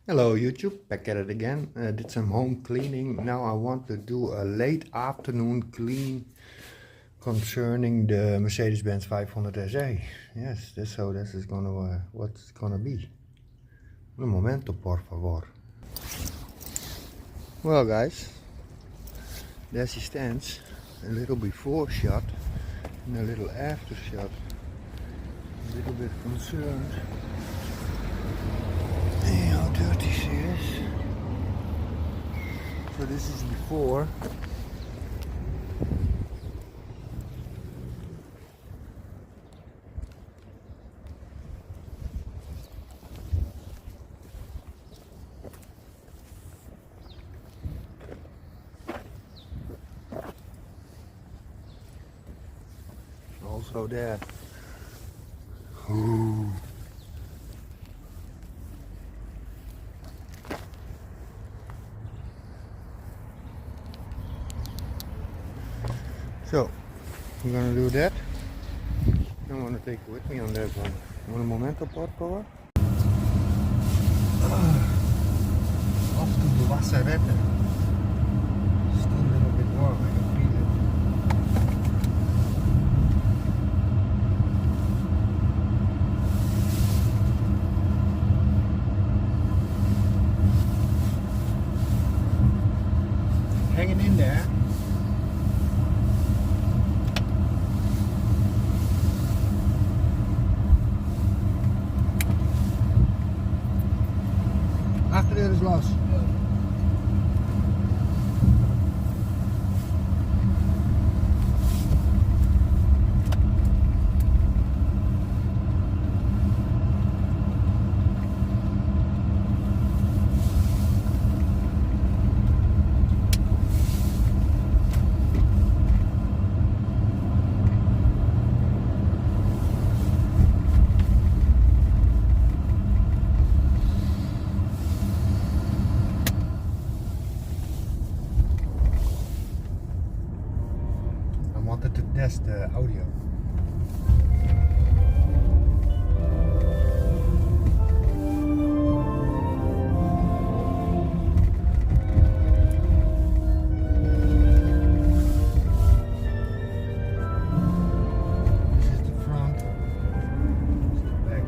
Hello YouTube, back at it again. Did some home cleaning. Now I want to do a late afternoon clean concerning the Mercedes-Benz 500 SE. Yes, this is gonna what's gonna be. Un momento, por favor. Well guys, there she stands. A little before shot and a little after shot. A little bit concerned. Hey, how dirty she is. So this is before. Also there. Ooh. So, I'm gonna do that. I'm gonna take you with me on that one. Un momento, por favor. Off to the wasserette. Still a little bit warm, I can feel it. Hanging in there. Achterin is los. I wanted to test the audio. This is the front. This is the back.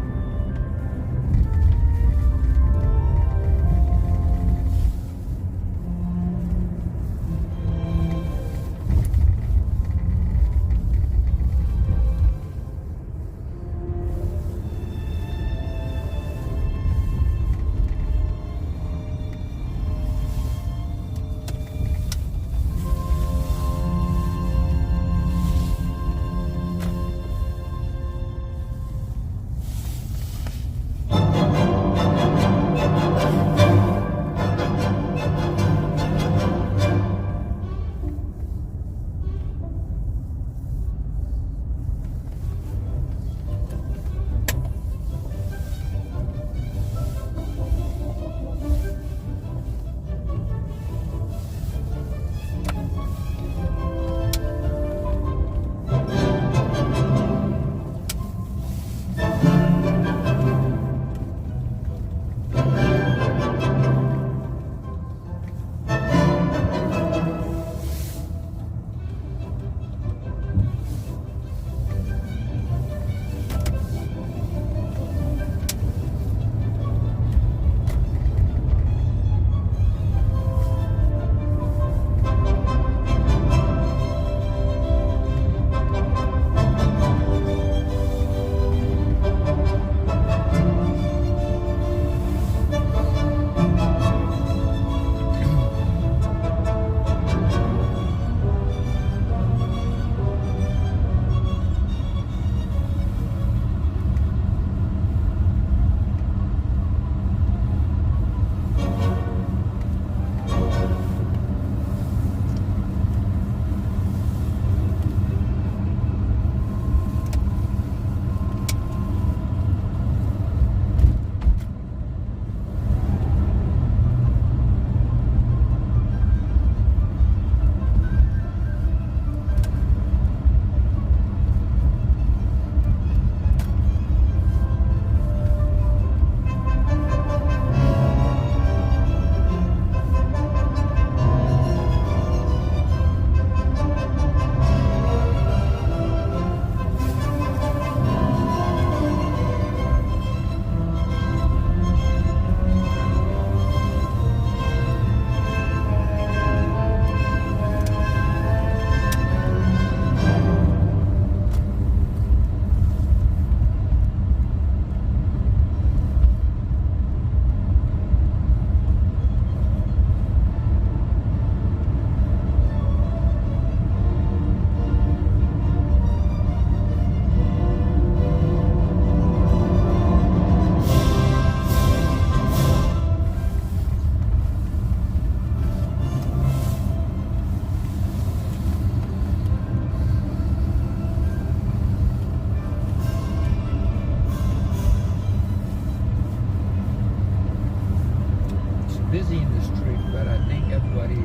busy in the street, but I think everybody's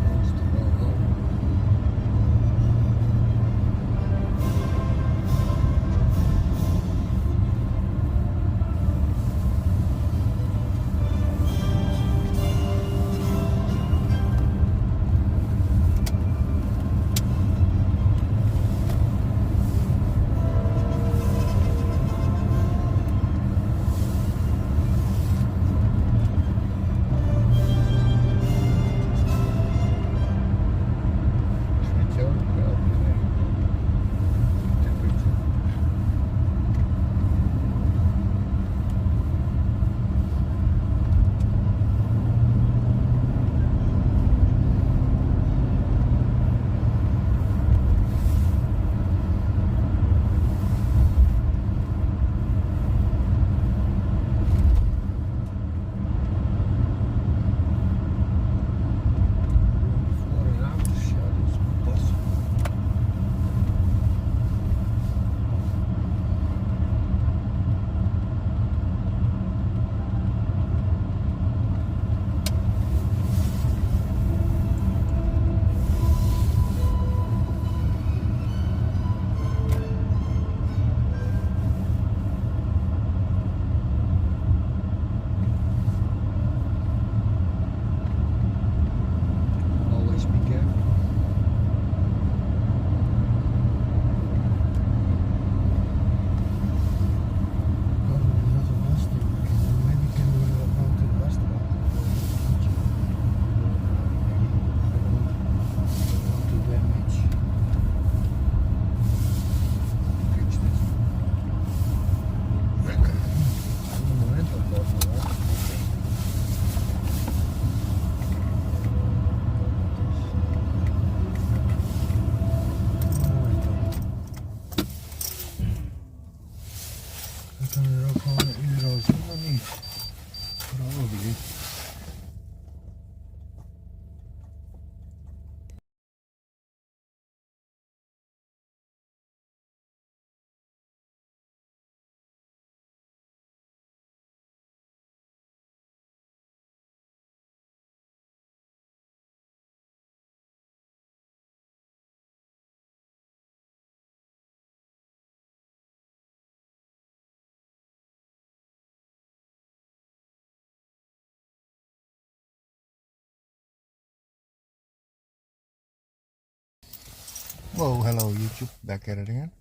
wants to go home. Kan er ook gewoon een euro zien, of niet? Probably. Whoa, hello YouTube, back at it again.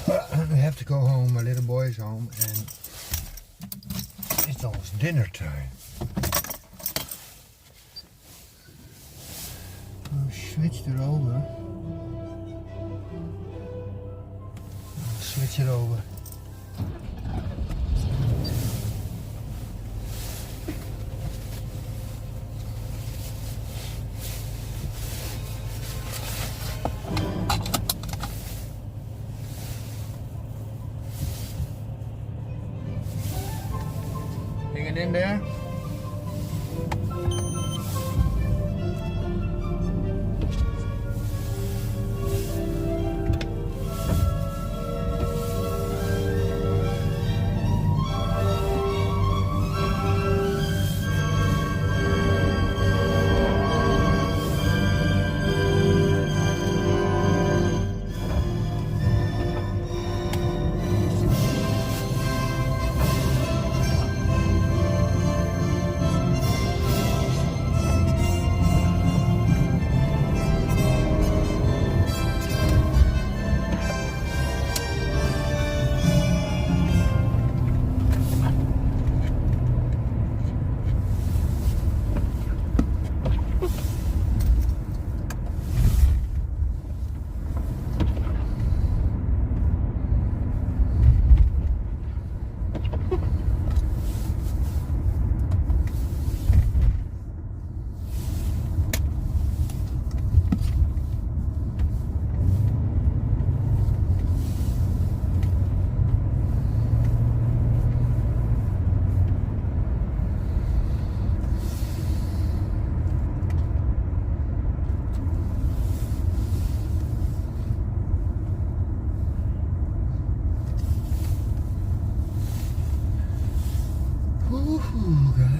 I have to go home, my little boy is home and it's almost dinner time. I'll switch it over. Switch it over. Hanging in there.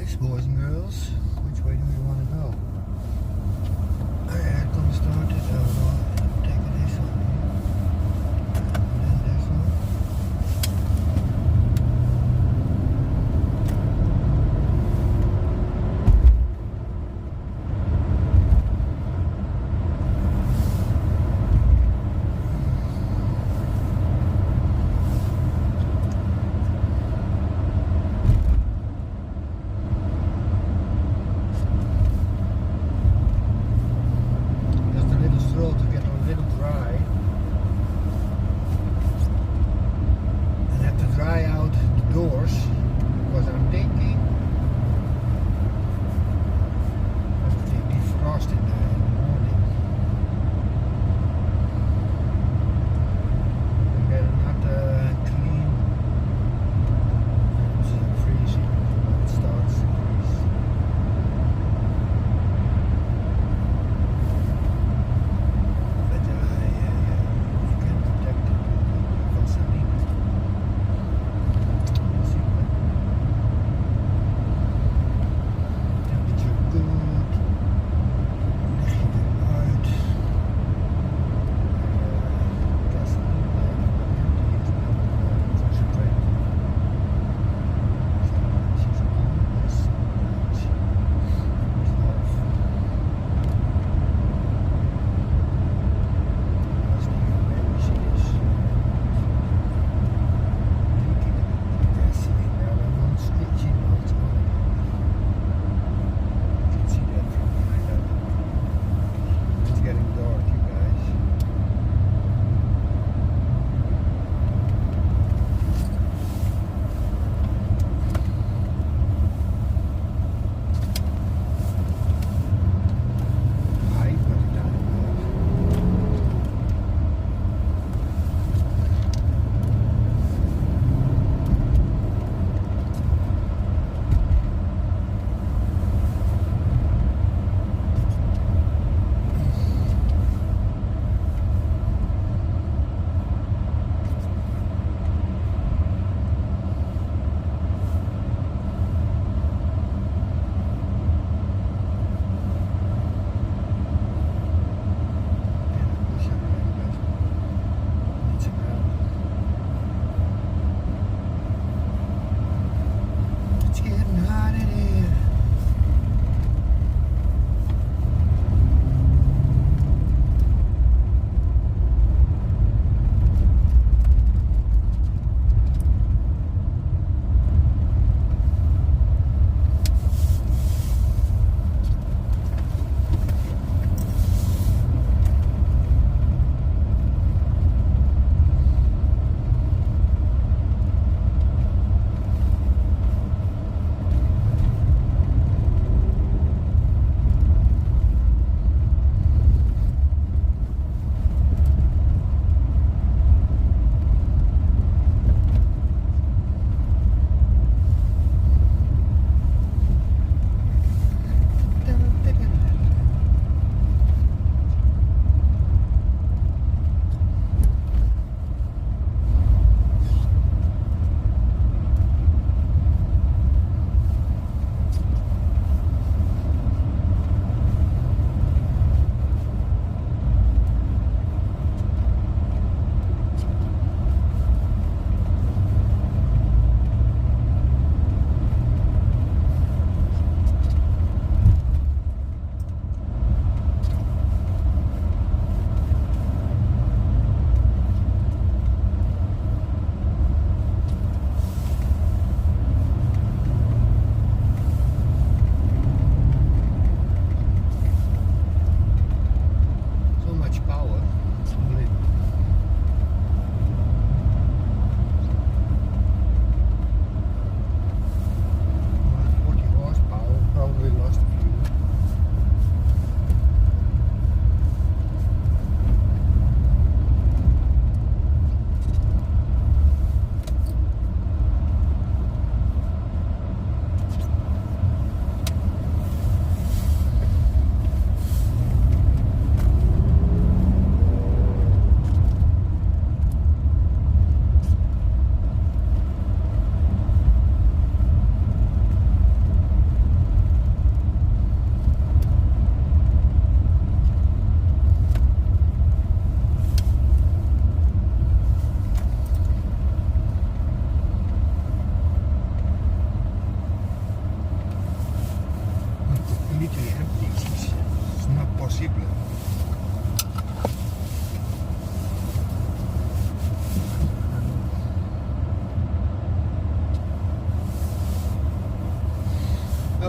choice, boys and girls. Which way do we want to go? Alright, gonna start it. Take this one. And then this one. To get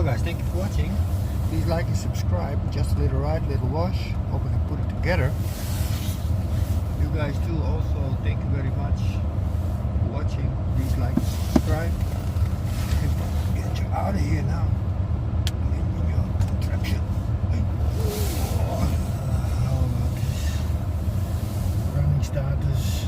guys, thank you for watching. Please like and subscribe. Just a little ride, little wash. Hope we can put it together. You guys too also, thank you very much for watching. Please like and subscribe. Get you out of here now. In your contraption. How about this? Running starters.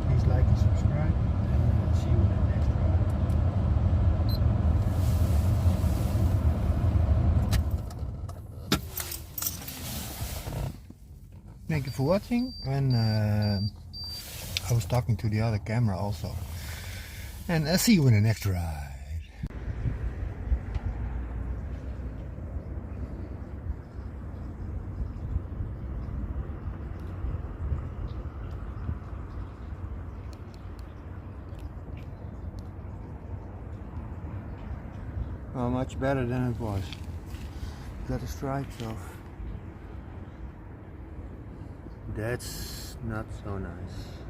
Please like and subscribe, and see you in the next ride. Thank you for watching, and I was talking to the other camera also, and I'll see you in the next ride. Well, much better than it was. Got the stripes off. That's not so nice.